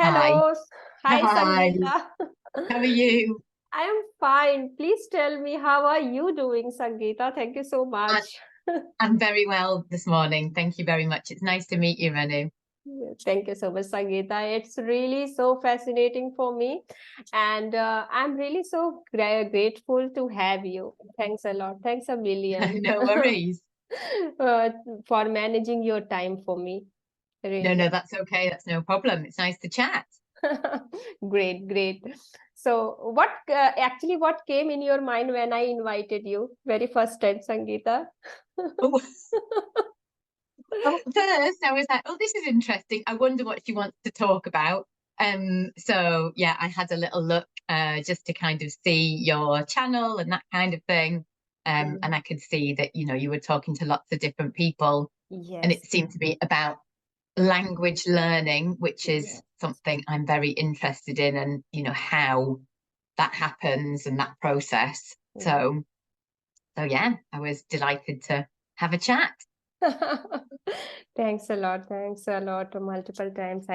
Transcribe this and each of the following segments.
Hi. Hello. Hi, Hi. Sangeeta. How are you? I am fine. Please tell me, how are you doing, Sangeeta? Thank you so I- much. I'm very well this morning. Thank you very much. It's nice to meet you, Renu. Thank you so much, Sangeeta. It's really so fascinating for me. And I'm really so grateful to have you. Thanks a lot. Thanks a million No worries. uh, for managing your time for me. No, Really. that's okay. That's no problem. It's nice to chat. Great, great. So, what came in your mind when I invited you very first time, Sangeeta? Oh, well, first I was like, oh, this is interesting. I wonder what she wants to talk about. So yeah, I had a little look just to kind of see your channel and that kind of thing. And I could see that, you were talking to lots of different people, and Yes, it seemed to be about language learning, which is yes. something I'm very interested in, and how that happens and that process. Yeah. So yeah, I was delighted to have a chat. Thanks a lot. Thanks a lot. Multiple times,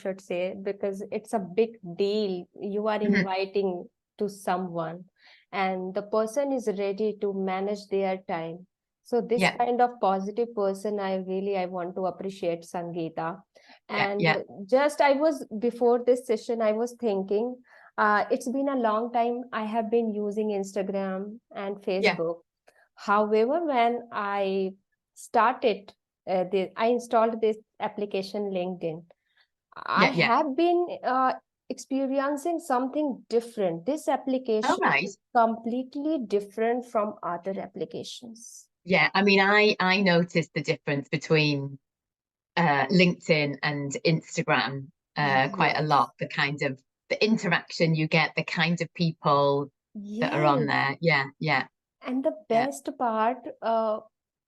should say, because it's a big deal. You are Mhm. inviting to someone, and the person is ready to manage their time. So this Yeah, kind of positive person, I want to appreciate, Sangeeta. yeah, And yeah, just I was before this session, I was thinking, it's been a long time. I have been using Instagram and yeah, Facebook. However, when I installed this application LinkedIn. I yeah, yeah. have been experiencing something different. This All application right. is completely different from other applications. Yeah, I mean, I noticed the difference between LinkedIn and Instagram quite a Yes. lot. The kind of the interaction you get, the kind of people that are on Yes. there. Yeah, yeah, And the yeah. best part,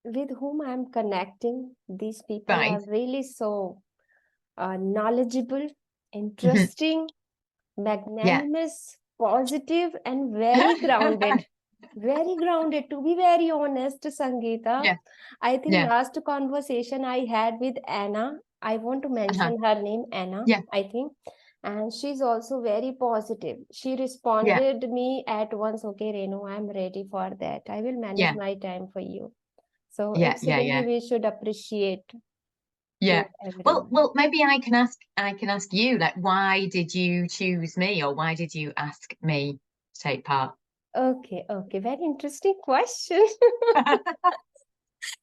with whom I'm connecting, these people Right. are really so knowledgeable, Mhm. interesting, Yeah. magnanimous, positive, and very grounded. Very grounded. To be very honest, Sangeeta, Yeah, I think yeah, last conversation I had with Anna, I want to uh-huh. mention her name, Anna, Yeah, I think. And she's also very positive. She yeah, responded me at once, okay, Renu, I'm ready for that. I will manage yeah, my time for you. So yeah, it's yeah, really, yeah, we should appreciate to yeah. everyone. Well, maybe I can ask you, like, why did you choose me, or why did you ask me to take part? Okay, okay, very interesting question.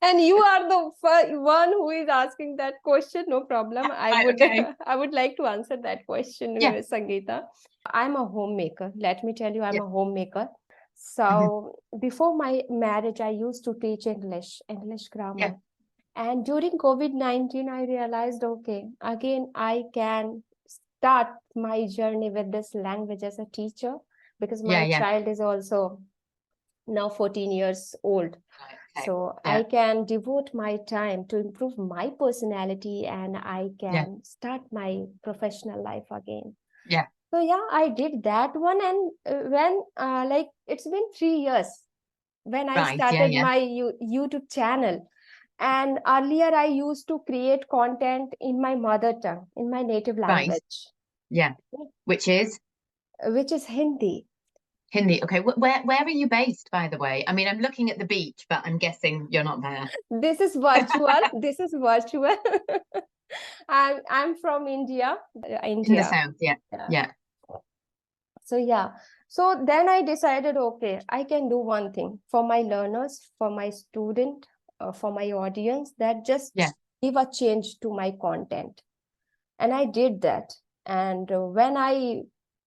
And you are the one who is asking that question. No problem. I Right, would okay. I would like to answer that question, Yeah, Sangeeta. I'm a homemaker. Let me tell you, I'm yeah, a homemaker. mhm, So before my marriage, I used to teach English yeah, grammar. And during COVID-19, I realized, okay, again, I can start my journey with this language as a teacher, because yeah, my yeah. child is also now 14 years old. Right, okay. So I Yeah, can devote my time to improve my personality, and I yeah, can start my professional life again. yeah. So yeah, I did that one. And when like it's been 3 years when I Right, yeah, started yeah, my YouTube channel. And earlier I used to create content in my mother tongue, in my native right, language, yeah. Which is which is Hindi. Hindi. Okay, where are you based, by the way? I mean, I'm looking at the beach, but I'm guessing you're not there. This is virtual. This is virtual. I'm from India. In the India. south, yeah, Yeah. yeah, So yeah. So then I decided, okay, I can do one thing for my learners, for my student, for my audience, that yeah, just give a change to my content. And I did that. And when I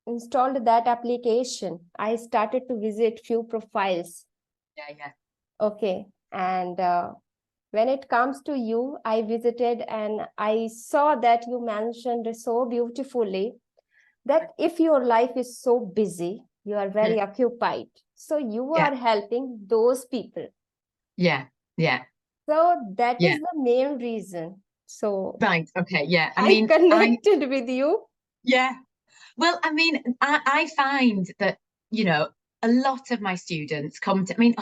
installed that application, I started to visit few profiles. yeah, yeah, Okay. And when it comes to you, I visited and I saw that you mentioned so beautifully that if your life is so busy, you are mhm, very occupied. So you yeah, are helping those people. yeah, yeah, So that yeah. is the main reason. So Right, okay, yeah. I I mean, connected with you. yeah. Well, I mean, I find that, a lot of my students come to, I mean,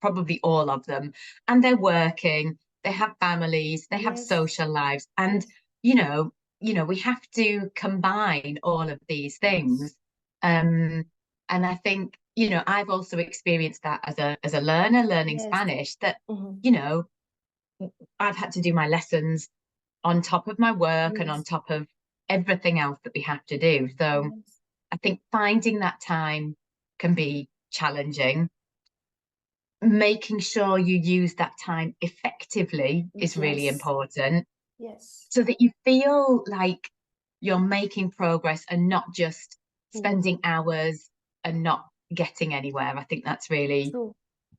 probably all of them, and they're working, they have families, they have Yes. social lives. And, Yes. you know, you know, we have to combine all of these things. And I think, you know, I've also experienced that as a learner learning Yes. Spanish, that, Mhm. you know, I've had to do my lessons on top of my work and on Yes. top of everything else that we have to do. So Yes. I think finding that time can be challenging. Making sure you use that time effectively is really Yes. important, Yes. so that you feel like you're making progress and not just Yes. spending hours and not getting anywhere. I think that's really True.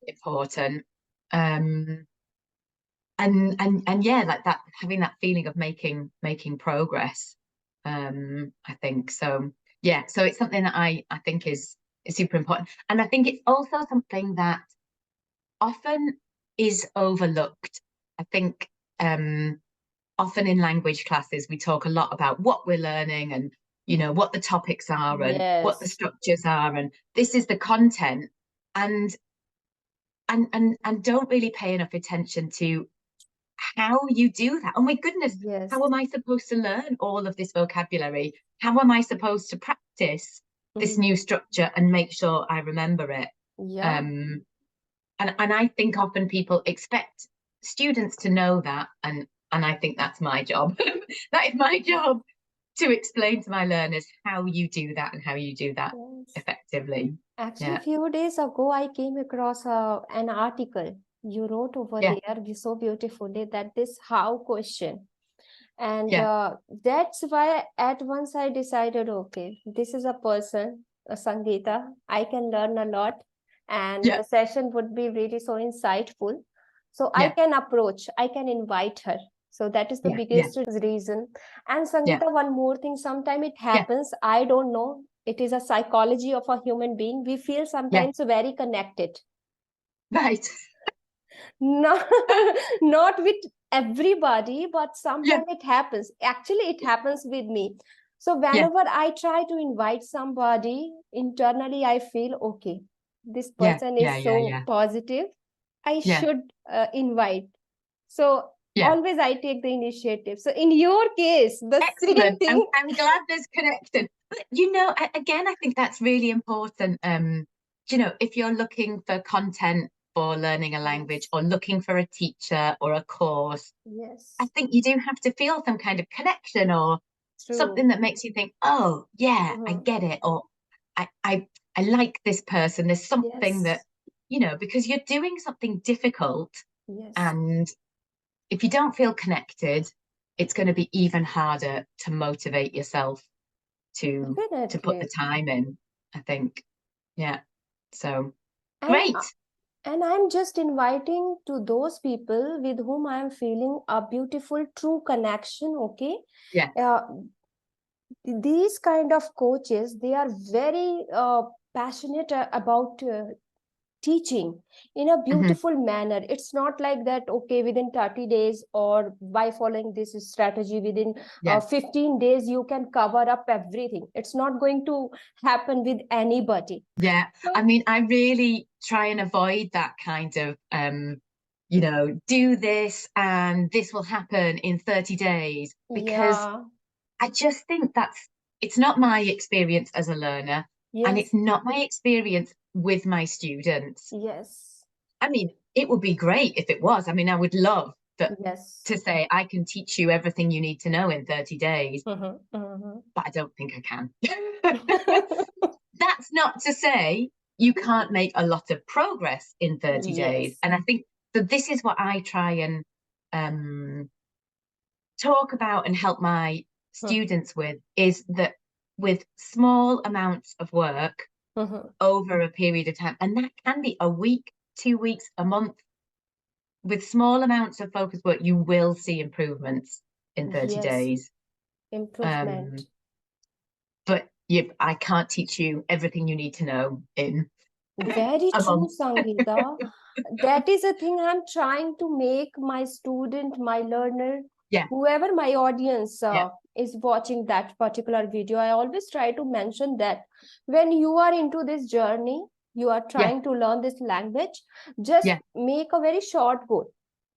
important. And yeah, like that, having that feeling of making progress. I think so. Yeah, so it's something that I think is super important, and I think it's also something that often is overlooked. I think often in language classes we talk a lot about what we're learning, and you know what the topics are and what the Yes. structures are, and this is the content, and don't really pay enough attention to how you do that. Oh my goodness, Yes. how am I supposed to learn all of this vocabulary? How am I supposed to practice this Mhm. new structure and make sure I remember it? Yeah. Um, and I think often people expect students to know that, and I think that's my job. That is my job, to explain to my learners how you do that and how you do that Yes. effectively. Actually, Yeah, few days ago, I came across an article you wrote over yeah, there so beautifully, that this how question. And yeah, that's why at once I decided, okay, this is a person, a Sangeeta. I can learn a lot, and yeah, the session would be really so insightful. So I yeah, can approach, I can invite her. So that is the yeah, yeah, biggest reason. And yeah, Sangeeta, one more thing, sometimes it yeah, happens, I don't know, it is a psychology of a human being. We feel yeah. sometimes very connected. Right. Not, not with everybody, but Yeah, sometimes it happens. Actually, it happens with me. So yeah, whenever I try to invite somebody, internally I feel, okay, this yeah, person yeah, is yeah, so yeah, positive, I yeah, should invite. So yeah. always I take the initiative. So in your case, the same Excellent. thing. I'm glad there's connection. But you know, again, I think that's really important. You know, if you're looking for content for learning a language, Yes, or looking for a teacher or a course, I yes, think you do have to feel some kind of connection, or true. something that makes you think, oh yeah, I Mhm. get it, or I like this person. There's something that, Yes, you know, because you're doing something difficult, yes, and if you don't feel connected, it's going to be even harder to motivate yourself to put the definitely. time in, I think. Yeah. So And great. And I'm just inviting to those people with whom I'm feeling a beautiful, true connection. Okay. Yeah. Uh, these kind of coaches, they are very passionate about teaching in a Hmm. beautiful manner. It's not like that, okay, within 30 days or by following this strategy within Yeah. 15 days, you can cover up everything. It's not going to happen with anybody. Yeah. I So, mean, I really try and avoid that kind of you know, do this and this will happen in 30 days, because yeah, I just think it's not my experience as a learner, and yes, it's not my experience with my students. yes, I mean, it would be great if it was. I mean, I would love that, yes. to say I can teach you everything you need to know in 30 days, Mhm, mhm. but I don't think I can. That's not to say you can't make a lot of progress in 30 days. Yes. And I think that this is what I try and um, talk about and help my Mhm, students with, is that with small amounts of work mhm. over a period of time, and that can be a week, 2 weeks, a month, with small amounts of focused work, you will see improvements in 30 Yes, days. improvement. Um, but I can't teach you everything you need to know in Very a true, month. Sangeeta. That is a thing I'm trying to make my student, my learner, Yeah, whoever my audience yeah, is watching that particular video. I always try to mention that when you are into this journey, you are yeah, trying to learn this language, just yeah, make a very short goal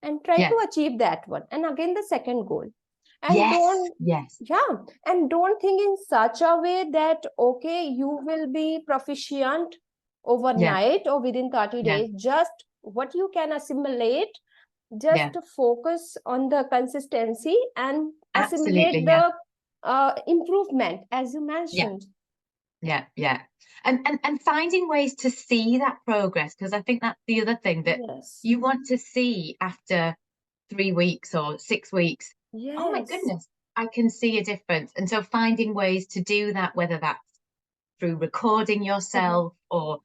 and try yeah, to achieve that one. And again, the second goal. And don't, yes, and don't think in such a way that, okay, you will be proficient overnight or within 30 yeah, days. Just what you can assimilate, just yeah, to focus on the consistency and absolutely, assimilate yeah, the improvement, as you yeah, mentioned. yeah. And finding ways to see that progress, because I think that's the other thing that Yes, you want to see after 3 weeks or 6 weeks. Oh my yes. goodness, I can see a difference. And so finding ways to do that, whether that's through recording Mhm. yourself or,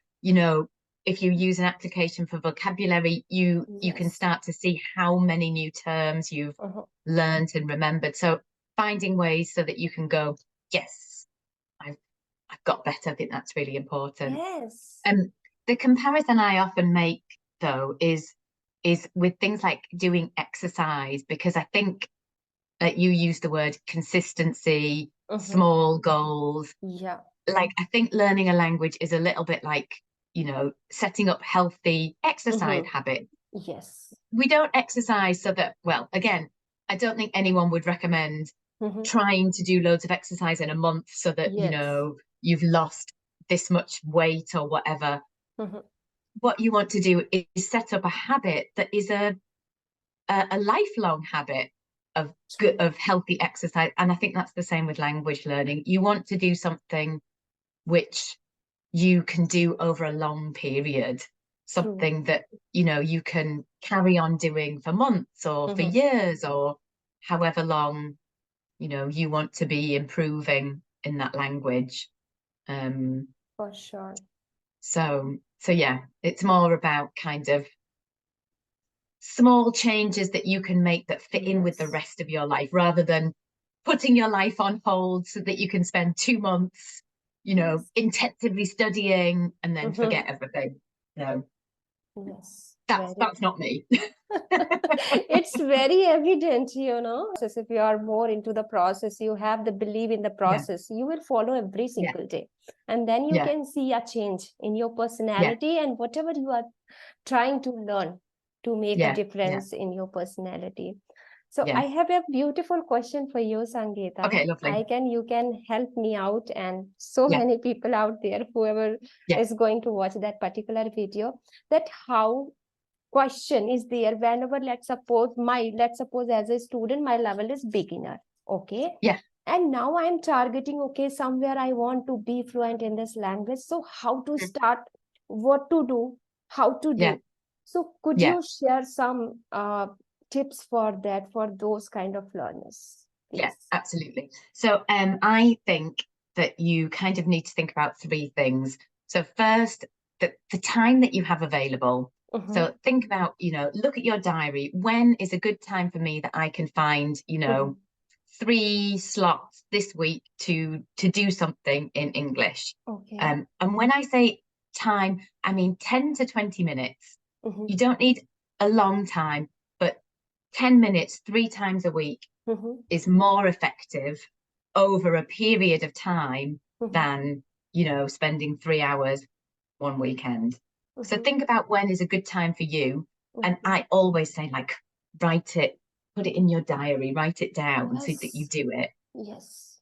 if you use an application for vocabulary, you can Yes. start to see how many new terms you've Uh-huh. learned and remembered. So finding ways so that you can go, yes, I've I've got better. I think that's really important. Yes. The comparison I often make though is with things like doing exercise, because I think that you use the word consistency, Mhm. small goals. Yeah. Like, I think learning a language is a little bit like, setting up healthy exercise Mhm. habits. Yes. We don't exercise so that, well, again, I don't think anyone would recommend Mhm. trying to do loads of exercise in a month so that, Yes. you've lost this much weight or whatever. Mhm. What you want to do is set up a habit that is a lifelong habit of good, True. of healthy exercise. And I think that's the same with language learning. You want to do something which you can do over a long period, True. something that you can carry on doing for months or for Mhm. years, or however long you want to be improving in that language. um For sure. so yeah, it's more about kind of small changes that you can make that fit in with the Yes. rest of your life, rather than putting your life on hold so that you can spend 2 months, Yes. intensively studying and then Mhm. forget everything. No, Yes. that's Very. that's not me. It's very evident, as if you are more into the process, you have the belief in the Yeah, process, you will follow every yeah, single day. And then you yeah, can see a change in your yeah, personality and whatever you are trying to learn to make a yeah, yeah, difference in your personality. So yeah. I have a beautiful question for you, Sangeeta. Okay, lovely. You can help me out and so Yeah, many people out there, whoever yeah, is going to watch that particular video, that how question is there whenever, let's suppose as a student my level is beginner, okay, yeah. and now I am targeting, okay, somewhere I want to be fluent in this language, so how to Mm. start, what to do, how to Yeah, do. So could yeah, you share some tips for that, for those kind of learners, yeah, please? absolutely. So I think that you kind of need to think about three things. So first, the time that you have available. Mm-hmm. So think about, look at your diary. When is a good time for me that I can find, Mm-hmm. 3 slots this week to do something in English? Okay. And when I say time, I mean 10 to 20 minutes. Mm-hmm. You don't need a long time, but 10 minutes 3 times a week Mm-hmm. is more effective over a period of time Mm-hmm. than, spending 3 hours one weekend. So Mm-hmm. think about when is a good time for you. And Mm-hmm. I always say, like, write it, put it in your diary, write it down so that you Yes. do it. Yes.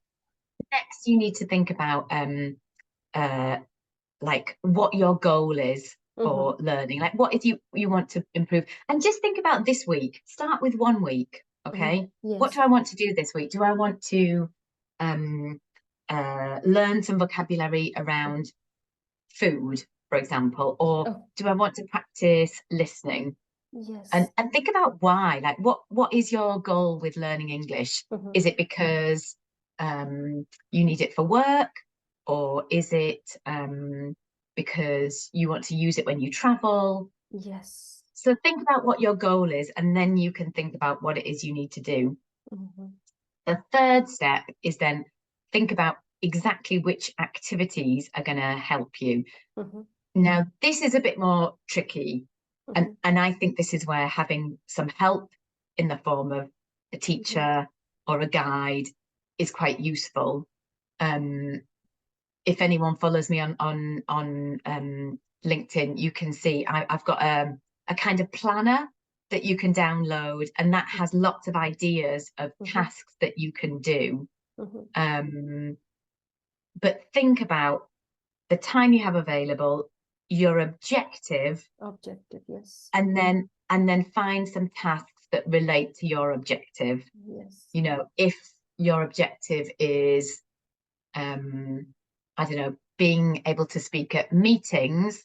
Next, you need to think about uh like what your goal is Mm-hmm. for learning. Like, what if you want to improve? And just think about this week. Start with one week. Mm-hmm. Okay. What do Yes. I want to do this week? Do I want to learn some vocabulary around food, for example, or Oh, do I want to practice listening? And yes. and think about why. Like, what is your goal with learning English? Mm-hmm. Is it because you need it for work, or is it because you want to use it when you travel? Yes. So think about what your goal is, and then you can think about what it is you need to do. Mm-hmm. The third step is then think about exactly which activities are going to help you. Mm-hmm. Now, this is a bit more tricky, Mm-hmm. and I think this is where having some help in the form of a Mm-hmm. teacher or a guide is quite useful. Um, if anyone follows me on LinkedIn, you can see I've got a kind of planner that you can download, and that has lots of ideas of tasks that you can do. But think about the time you have available, your objective, yes, and then find some tasks that relate to your objective. yes, You know, if your objective is I don't know, being able to speak at meetings,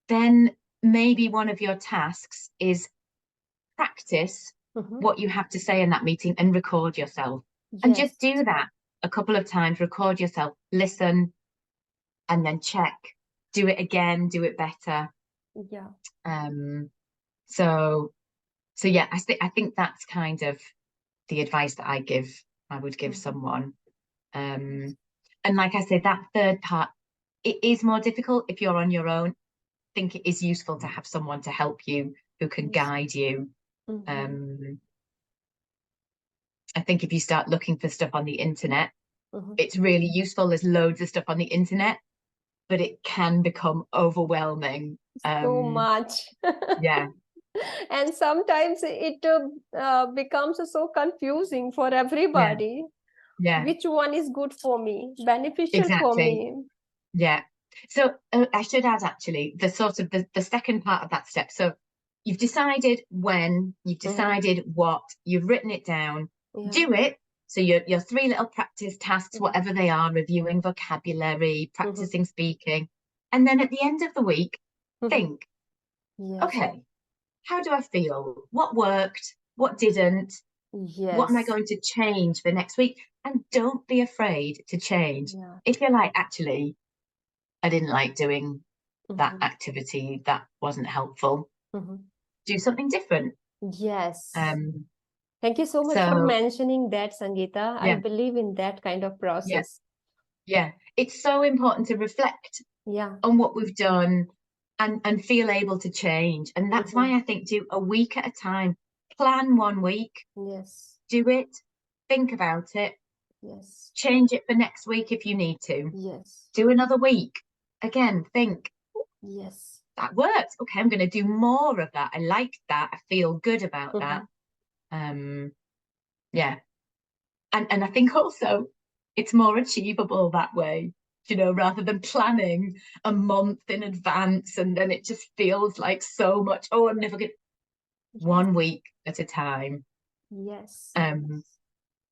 then maybe one of your tasks is practice what you have to say in that meeting and record yourself. And yes, just do that a couple of times, record yourself, listen, and then check, do it again, do it better. yeah. So yeah, I think that's kind of the advice that I would give someone. And like I said, that third part, it is more difficult if you're on your own. I think it is useful to have someone to help you who can guide you. I think if you start looking for stuff on the internet, it's really useful. There's loads of stuff on the internet, but it can become overwhelming. So much. Yeah. And sometimes it becomes so confusing for everybody. Yeah. Which one is good for me, beneficial for Exactly. me? Yeah. So I should add actually the sort of the second part of that step. So you've decided when, you've decided what, you've written it down, do it. So your 3 little practice tasks, whatever they are, reviewing vocabulary, practicing speaking. And then at the end of the week, think, okay, how do I feel? What worked? What didn't? What am I going to change for next week? And don't be afraid to change. If you're like, actually, I didn't like doing that activity, that wasn't helpful, do something different. Yes. Thank you so much for mentioning that, Sangeeta. I believe in that kind of process. Yeah. It's so important to reflect on what we've done and feel able to change. And that's why I think do a week at a time. Plan 1 week. Yes. Do it. Think about it. Yes. Change it for next week if you need to. Yes. Do another week. Again, think. Yes. That works. Okay, I'm going to do more of that. I like that. I feel good about that. Yeah. And I think also it's more achievable that way, you know, rather than planning a month in advance and then it just feels like so much. Oh, I'm never going to. 1 week at a time. Yes. And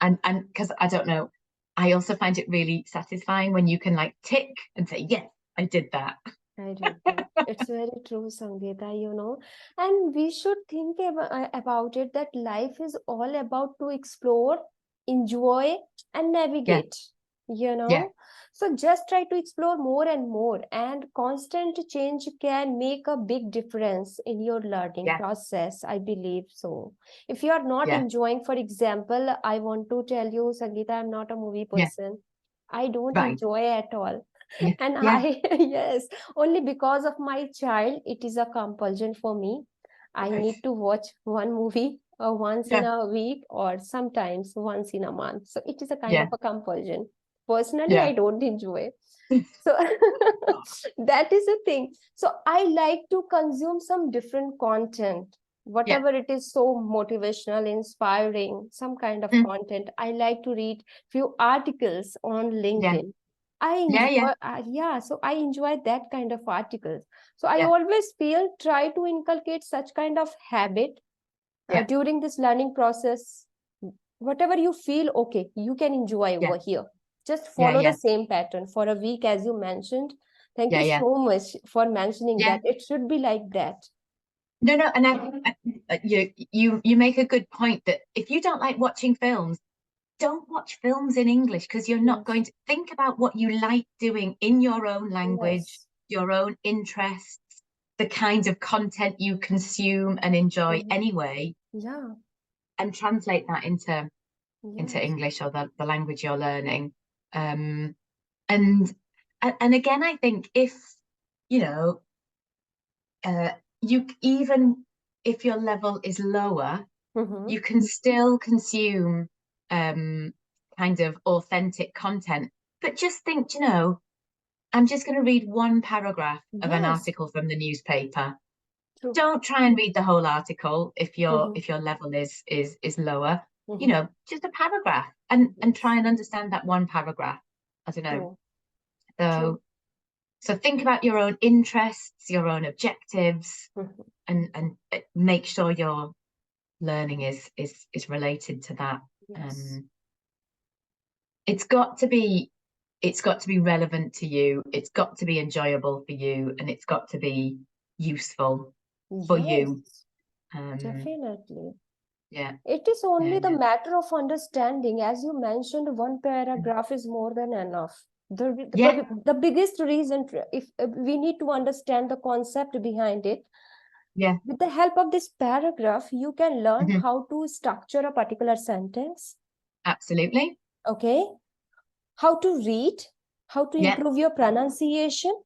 because I don't know, I also find it really satisfying when you can like tick and say, yes, I did that. I did that. It's very true, Sangeeta, you know. And we should think about it that life is all about to explore, enjoy, and navigate, you know. So just try to explore more and more, and constant change can make a big difference in your learning process, I believe so. If you are not enjoying, for example, I want to tell you, Sangeeta, I'm not a movie person. I don't enjoy at all. And I, yes, only because of my child, it is a compulsion for me. I need to watch one movie once in a week or sometimes once in a month. So it is a kind of a compulsion. Personally, I don't enjoy. So that is the thing. So I like to consume some different content, whatever it is, so motivational, inspiring, some kind of content. I like to read few articles on LinkedIn. I enjoy, so I enjoy that kind of articles. So I always feel try to inculcate such kind of habit during this learning process. Whatever you feel, okay, you can enjoy over here. Just follow the same pattern for a week, as you mentioned. Thank you so much for mentioning that. It should be like that. No, and you make a good point that if you don't like watching films, don't watch films in English because you're not going to think about what you like doing in your own language, your own interests, the kinds of content you consume and enjoy anyway. And translate that into English or the language you're learning. And again, I think if, you know, you even if your level is lower, you can still consume kind of authentic content. But just think, you know, I'm just going to read one paragraph of an article from the newspaper. True. Don't try and read the whole article if Mhm. your level is lower. You Mhm. know, just a paragraph, and try Yes. and understand that one paragraph. I don't know. True. True. So think about your own interests, your own objectives, Mhm. and make sure your learning is related to that. Yes. Um, it's got to be relevant to you. It's got to be enjoyable for you, and it's got to be useful for you. Yes, definitely. Yeah, It is only yeah, the yeah, matter of understanding. As you mentioned, one paragraph is more than enough. yeah, The biggest reason, if we need to understand the concept behind it, yeah. with the help of this paragraph, you can learn Mhm. how to structure a particular sentence, Absolutely. okay? How to read, how to Yeah, improve your pronunciation,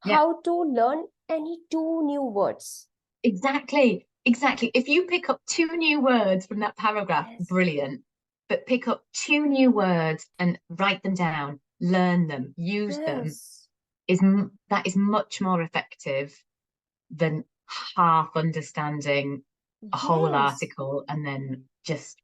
yeah. how to learn any two new words. Exactly, exactly. If you pick up two new words from that paragraph, Yes. brilliant. But pick up two new words and write them down, learn them, use them. Yes. That is much more effective than half understanding a whole Yes. article and then just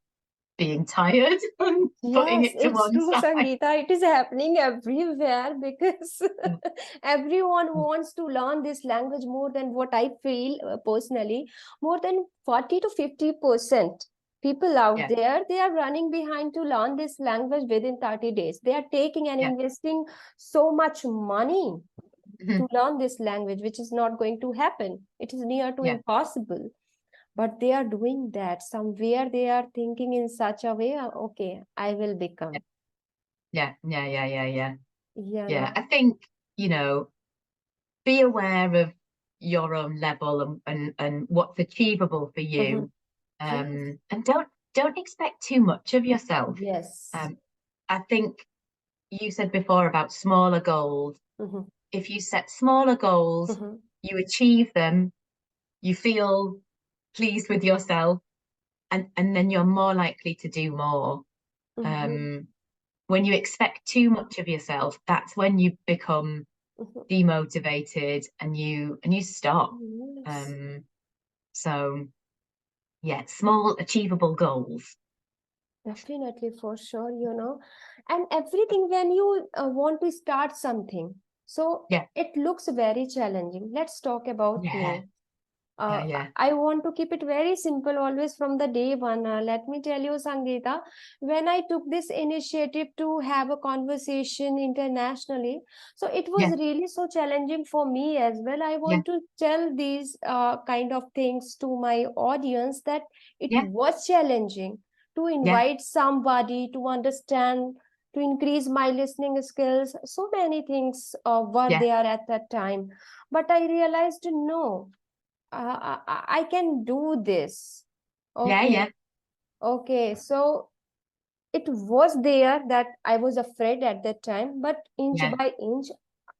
being tired and putting Yes, it to it's one true, side. Sangeeta. It is happening everywhere because Yeah, everyone wants to learn this language more than what I feel personally. More than 40 to 50% people out yeah, there, they are running behind to learn this language within 30 days. They are taking and yeah. investing so much money Mhm. to learn this language, which is not going to happen. It is near to Yeah, impossible, but they are doing that. Somewhere they are thinking in such a way, okay, I will yeah, become, yeah, yeah, yeah, yeah, yeah. you Yeah. I know. think, be aware of your own level and what's achievable for Mhm. you. Yes. And don't expect too much of yourself. Yes. I think you said before about smaller goals. Mhm. If you set smaller goals, Mhm. you achieve them, you feel pleased with yourself, and then you're more likely to do more. Mhm. Um, when you expect too much of yourself, that's when you become Mhm. demotivated and you stop. Yes. Um, so yeah, small achievable goals. Definitely, for sure, you know. And everything when you want to start something, so Yeah, it looks very challenging. Let's talk about yeah, me. yeah, uh, yeah, I want to keep it very simple always from the day one. Let me tell you, Sangeeta, when I took this initiative to have a conversation internationally, so it was yeah, really so challenging for me as well. I yeah, want to tell these kind of things to my audience that it yeah, was challenging to yeah, invite somebody to understand, to increase my listening skills. So many things were yeah, there at that time. But I realized no, I can do this. yeah, Okay. yeah, Okay. So it was there that I was afraid at that time, but inch yeah, by inch,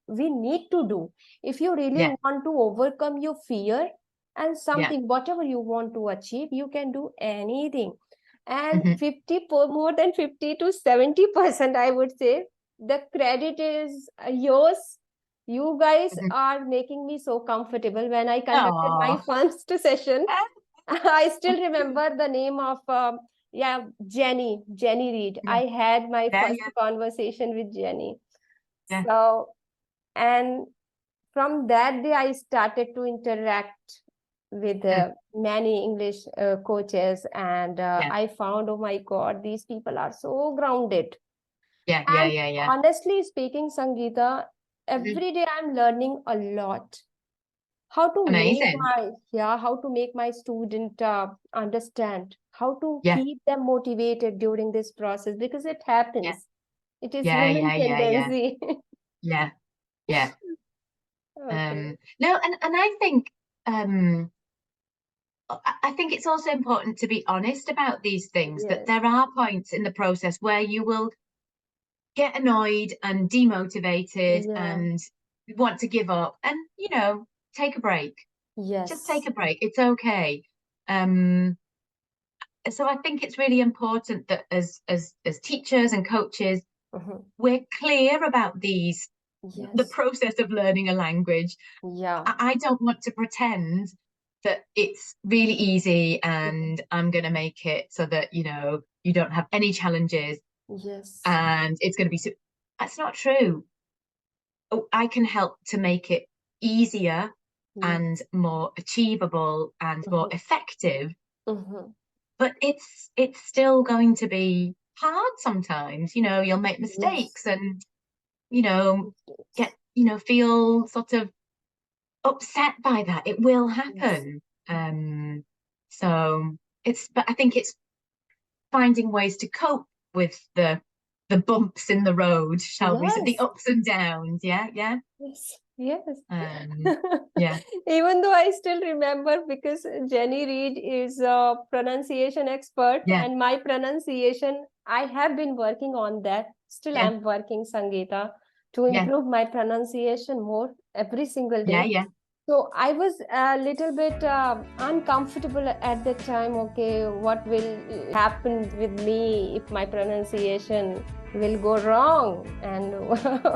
we need to do. If you really yeah, want to overcome your fear and yeah. something, whatever you want to achieve, you can do anything. And Hmm. more than 50 to 70%, I would say, the credit is yours. You guys Hmm. are making me so comfortable. When I conducted my Oh, first session, I still remember the name of yeah, Jenny Reed. yeah, I had my yeah, first yeah, conversation with Jenny. yeah, So, and from that day, I started to interact with mm, many English coaches, and yeah, I found, oh my God, these people are so grounded. yeah, yeah, And yeah, yeah. honestly speaking, Sangeeta, Mhm. every day I'm learning a lot. Amazing. How to make my student understand, how to Yeah, keep them motivated during this process, because it yeah, happens. It is yeah, human yeah, yeah, yeah, tendency. yeah, yeah. Okay. No, and I think um I think it's also important to be honest about these things, that Yes. there are points in the process where you will get annoyed and demotivated Yeah. and want to give up, and take a break. Just take Yes. a break. It's okay. Um, so I think it's really important that as teachers and coaches, Mhm. we're clear about the Yes. process of learning a language. Yeah. I don't want to pretend that it's really easy and I'm going to make it so that, you know, you don't have any challenges Yes. and it's going to be. That's not true. Oh, I can help to make it easier and Yes. more achievable and more effective, Mm-hmm. but it's still going to be hard sometimes. You know, you'll make Yes. mistakes and, you know, feel sort of upset by that. It will Yes. happen. So but I think it's finding ways to cope with the bumps in the road, shall we say, the Yes. ups and downs. Yeah, yeah. Yes. Yes. Yeah, Even though I still remember, because Jenny Reed is a pronunciation expert, yeah, and my pronunciation, I have been working on that. Still, yeah, I'm working, Sangeeta, to yeah, improve my pronunciation more every single yeah, day. yeah, So I was a little bit uncomfortable at that time. Okay, what will happen with me if my pronunciation will go wrong, and yeah,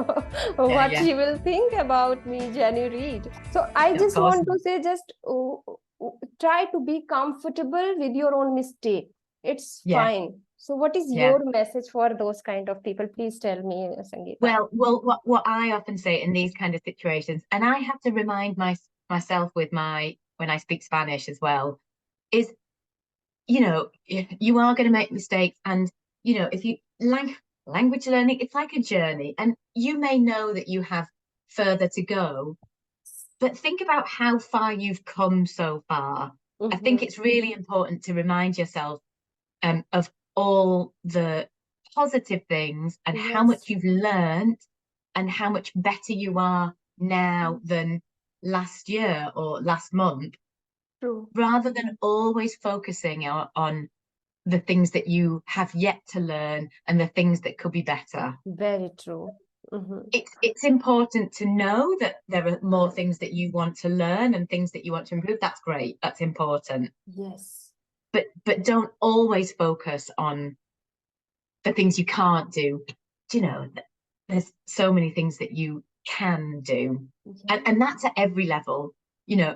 what yeah. she will think about me, Jenny Reed. So I Of just course. want to say, just try to be comfortable with your own mistake. It's Yeah, fine. So what is yeah. your message for those kind of people? Please tell me, Sangeeta. Well, what I often say in these kind of situations, and I have to remind myself with when I speak Spanish as well, is, you know, you are going to make mistakes, and, you know, if you language learning, it's like a journey, and you may know that you have further to go, but think about how far you've come so far. I think Mm-hmm. it's really important to remind yourself of all the positive things and how Yes. much you've learned and how much better you are now than last year or last month, True. rather than always focusing on the things that you have yet to learn and the things that could be better. Very true. Mm-hmm. It's important to know that there are more things that you want to learn and things that you want to improve. That's great. That's important. Yes. But don't always focus on the things you can't do. Do you know, there's so many things that you can do. And Yes. that's at every level. You know,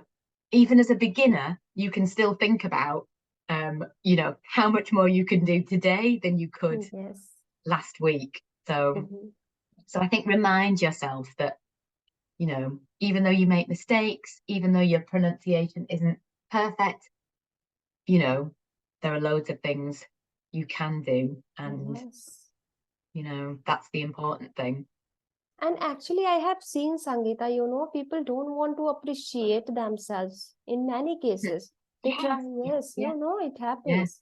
even as a beginner, you can still think about, you know, how much more you can do today than you could Yes. last week. So, Mm-hmm. so I think remind yourself that, you know, even though you make mistakes, even though your pronunciation isn't perfect, you know, there are loads of things you can do. And, Yes. you know, that's the important thing. And actually, I have seen, Sangeeta, people don't want to appreciate themselves in many cases. They Yes, try, yeah, yes, yeah, it yeah, happens.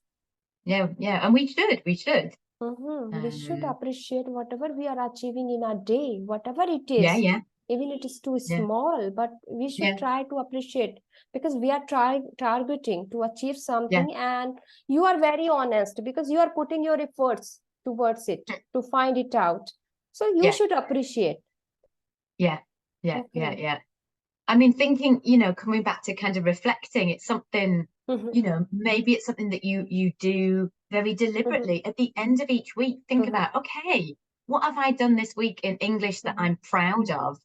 yeah, yeah. And we should. We should Um, appreciate whatever we are achieving in our day, whatever it yeah, is, yeah, even it is too yeah, small, but we should yeah, try to appreciate, because we are targeting to achieve yeah, something, and you are very honest because you are putting your efforts towards it to find it out. So you yeah, should appreciate. yeah, yeah, yeah, Okay. yeah. I mean, thinking, you know, coming back to kind of reflecting, it's something, Mhm, you know, maybe it's something that you do very mhm, deliberately at the end of each week. Think mhm, about, okay, what have I done this week in English that mhm. I'm proud of?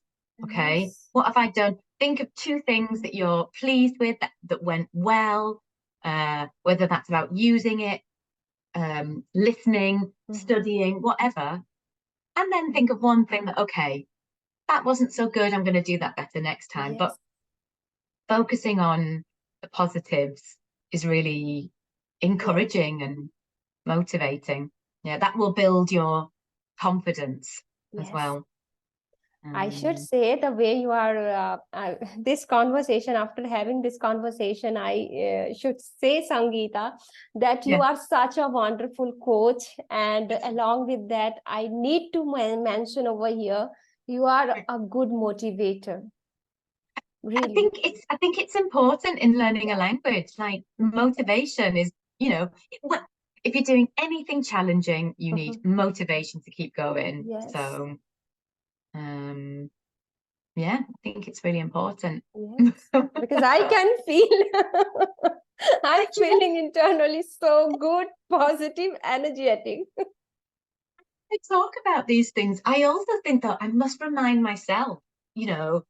Okay, Yes. what have I done? Think of two things that you're pleased with that went well, whether that's about using it, listening, Mhm. studying, whatever. And then think of one thing that, okay, that wasn't so good. I'm going to do that better next time. But Yes. focusing on the positives is really Yes. encouraging and motivating. Yeah, that will build your confidence as Yes. well. I should Um, say, the way you are, this conversation, after having this conversation, I should say, Sangeeta, that you yeah, are such a wonderful coach. And along with that, I need to mention over here, you are a good motivator, really. I think it's important in learning a Yeah. language. Like motivation is, you know, if you're doing anything challenging, you need Mhm. motivation to keep going. Yes. So, um, yeah, I think it's really important. Yes. Because I can feel, I'm But you know, feeling internally so good, positive, energetic. I talk about these things. I also think that I must remind myself, you know,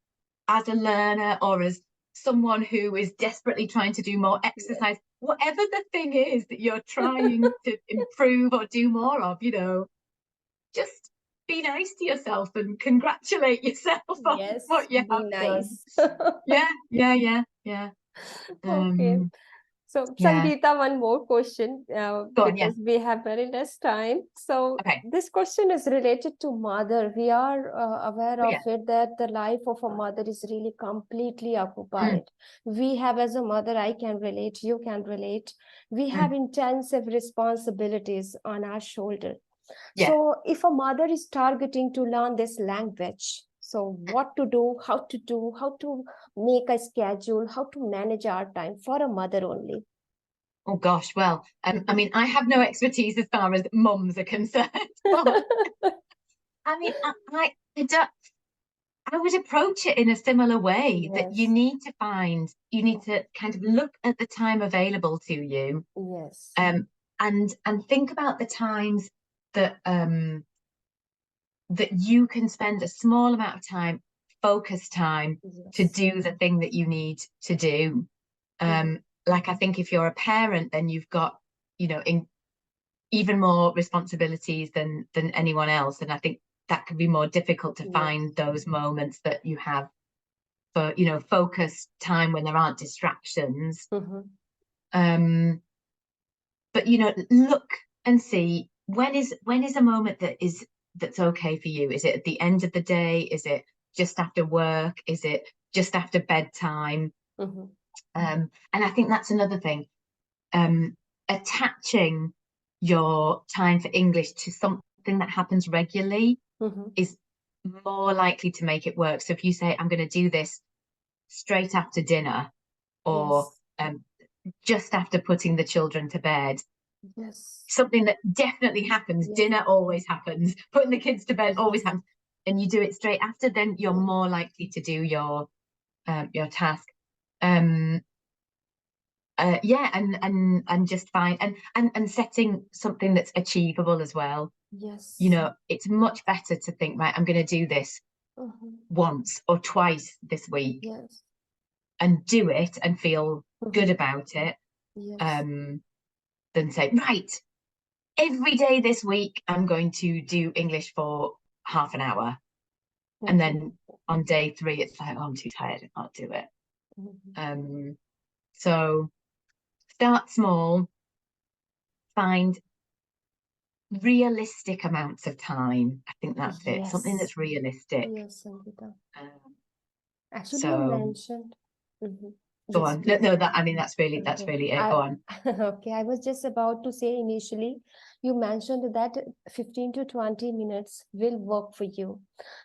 as a learner or as someone who is desperately trying to do more exercise, whatever the thing is that you're trying to improve or do more of, you know, just be nice to yourself and congratulate yourself on Yes, what you be have done. nice. Yeah. Okay. So, Yeah. Sangeeta, one more question Go on, yeah. because we have very less time. So, Okay. this question is related to mother. We are aware of Yeah. it that the life of a mother is really completely occupied. We have, as a mother, I can relate, you can relate. We have intensive responsibilities on our shoulder. Yeah. So, if a mother is targeting to learn this language, so what to do, how to make a schedule, how to manage our time for a mother only. Oh gosh, well, I mean, I have no expertise as far as mums are concerned, but I mean, I would approach it in a similar way that you Yes, need to kind of look at the time available to you, yes, and think about the times that that you can spend a small amount of time, focus time, to yes. do the thing that you need to do. Mhm. Like I think if you're a parent, then you've got, you know, even more responsibilities than anyone else, and I think that can be more difficult to Yes. find those moments that you have for, you know, focused time when there aren't distractions. Mhm. But you know, look and see when is a moment that's okay for you. Is it at the end of the day? Is it just after work? Is it just after bedtime? Mhm. And I think that's another thing. Attaching your time for English to something that happens regularly Mhm. is more likely to make it work. So if you say, I'm going to do this straight after dinner, or Yes, just after putting the children to bed, yes, something that definitely happens, yes, dinner always happens, putting the kids to bed always yes, happens, and you do it straight after, then you're yes, more likely to do your task. Um, yeah, and just fine, and setting something that's achievable as well. You yes. know, it's much better to think, right, I'm going to do this Mhm. once or twice this week Yes. and do it and feel good Mhm. about it, Yes. um, than say, right, every day this week I'm going to do English for half an hour. And Mhm. then on day 3, it's like, oh, I'm too tired, I can't do it. Mhm. So start small, find realistic amounts of time. I think that's it. Something Yes, that's realistic. yes, Sangeeta. Um, Actually, you so mentioned. Mhm. go Yes, on. No, please. no, that I mean that's Okay. really it. Go on. Okay, I was just about to say initially, you mentioned that 15 to 20 minutes will work for you.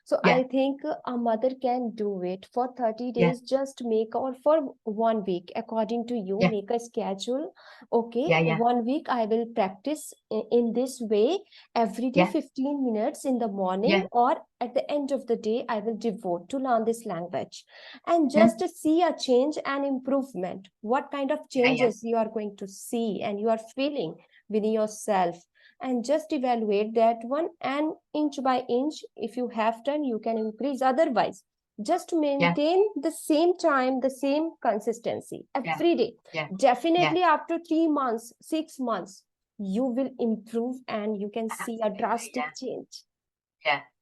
So Yeah, I think a mother can do it for 30 yeah, days, just make, or for 1 week, according to you, yeah, make a schedule. Okay, yeah, 1 week I will practice in this way every day, yeah, 15 minutes in the morning, yeah, or at the end of the day, I will devote to learn this language and yeah, just see a change and improvement. What kind of yeah, changes you are going to see and you are feeling within yourself, and just evaluate that one, and inch by inch, if you have time you can increase. Otherwise, just yeah, maintain the same time, the same consistency yeah, every day. yeah, yeah, Definitely after 3 months, 6 months, you will improve and you can see a absolutely, drastic change.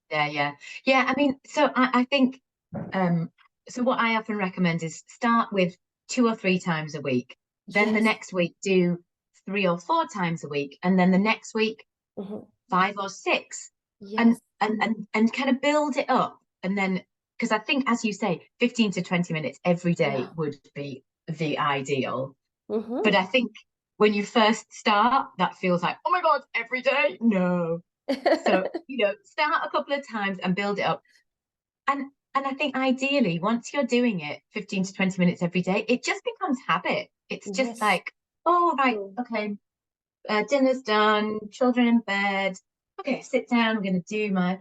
yeah, yeah. I mean, so I think, um, so what I often recommend is start with 2 or 3 times a week. Then the Yes. next week do 3 or 4 times a week, and then the next week Mhm. 5 or 6, Yes. and kind of build it up. And then, because I think, as you say, 15 to 20 minutes every day Yeah. would be the ideal. But Mhm. I think when you first start, that feels like, oh my God, every day? No. So, you know, start a couple of times and build it up. And I think ideally, once you're doing it 15 to 20 minutes every day, it just becomes habit. It's just Yes. like, oh, right, True. okay, dinner's done, children in bed. Okay, sit down, I'm going to do my,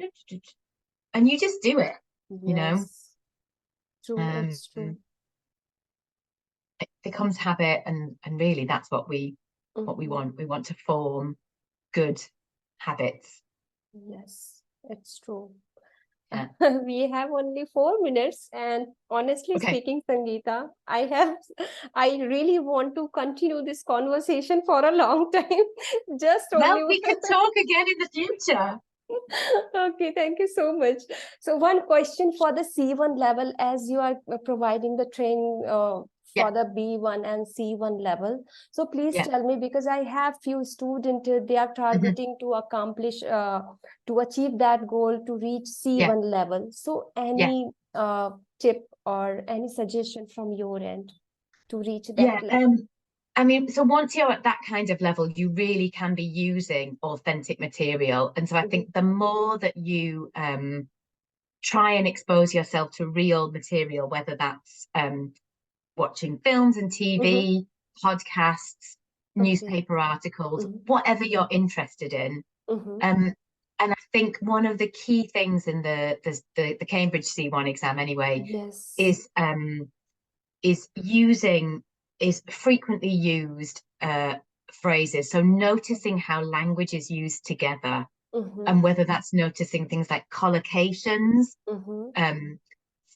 and you just do it, you know. Yes. True. Um, It's true. it becomes habit, and really that's what we Mhm. want. We want to form good habits. Yes, it's true. Yeah. We have only 4 minutes, and honestly Okay. speaking, Sangeeta, I really want to continue this conversation for a long time. Just Well, only. we could talk again in the future. Okay, thank you so much. So one question for the C1 level, as you are providing the training Yeah. for the B1 and C1 level. So please Yeah. tell me, because I have few students, they are targeting to accomplish, to achieve that goal to reach C1 level. So any tip or any suggestion from your end to reach that level? I mean, so once you're at that kind of level, you really can be using authentic material. And so I think the more that you try and expose yourself to real material, whether that's watching films and TV, podcasts, newspaper articles, whatever you're interested in. And I think one of the key things in the Cambridge C1 exam anyway is frequently used phrases. So noticing how language is used together, and whether that's noticing things like collocations,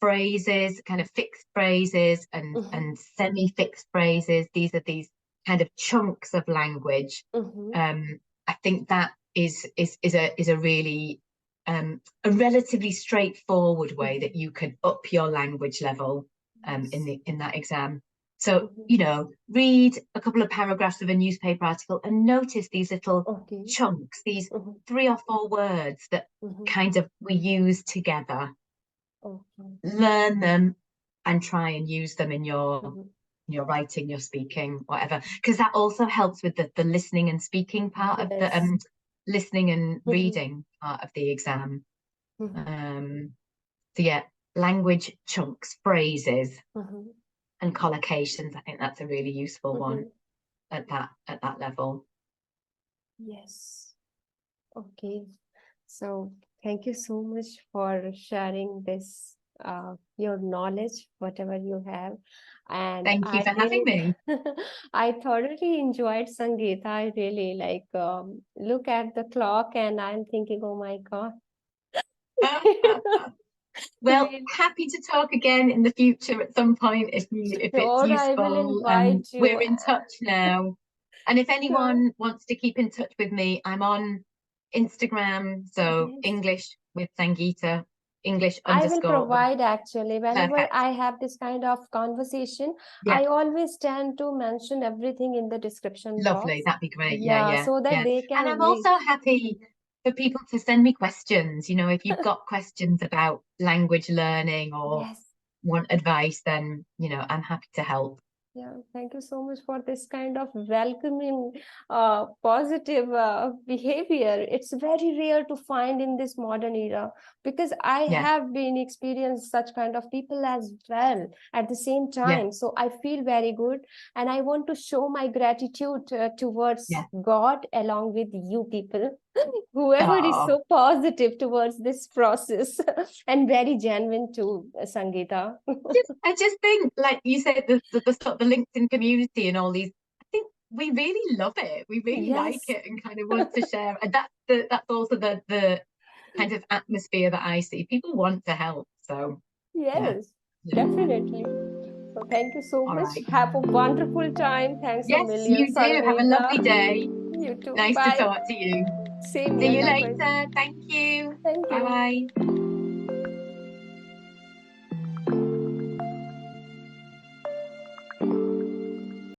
phrases, kind of fixed phrases and semi-fixed phrases. These are these kind of chunks of language. I think that is a really a relatively straightforward way that you can up your language level in that exam. So, you know, read a couple of paragraphs of a newspaper article and notice these little chunks, these 3 or 4 words that kind of we use together. Learn them and try and use them in your writing, your speaking, whatever, because that also helps with the listening and speaking part of the listening and reading part of the exam. So yeah, language chunks, phrases, and collocations. I think that's a really useful one at that level. Yes. Okay. So thank you so much for sharing this, your knowledge, whatever you have. And thank you for having me. I thoroughly enjoyed, Sangeeta. I really look at the clock and I'm thinking, oh my God. Well, happy to talk again in the future at some point if it's useful. I will invite you. We're in touch now. And if anyone wants to keep in touch with me, I'm on Instagram. So English with Sangeeta, English _ I will provide actually whenever Perfect. I have this kind of conversation. I always tend to mention everything in the description box. Lovely, that'd be great. So that they can. And I'm also happy for people to send me questions. You know, if you've got questions about language learning or want advice, then you know I'm happy to help. Yeah, thank you so much for this kind of welcoming, positive behavior. It's very rare to find in this modern era, because I have been experienced such kind of people as well at the same time. So I feel very good, and I want to show my gratitude towards God along with you people. Whoever is so positive towards this process and very genuine too, Sangeeta. I just think, like you said, the LinkedIn community and all these, I think we really love it. We really like it and kind of want to share. And that's also the kind of atmosphere that I see. People want to help. So definitely. So thank you so much. Right. Have a wonderful time. Thanks a million. You do. Have a lovely day. You too. Nice Bye. to talk to you. Same See here. you later. Thank you. Thank you. Bye-bye.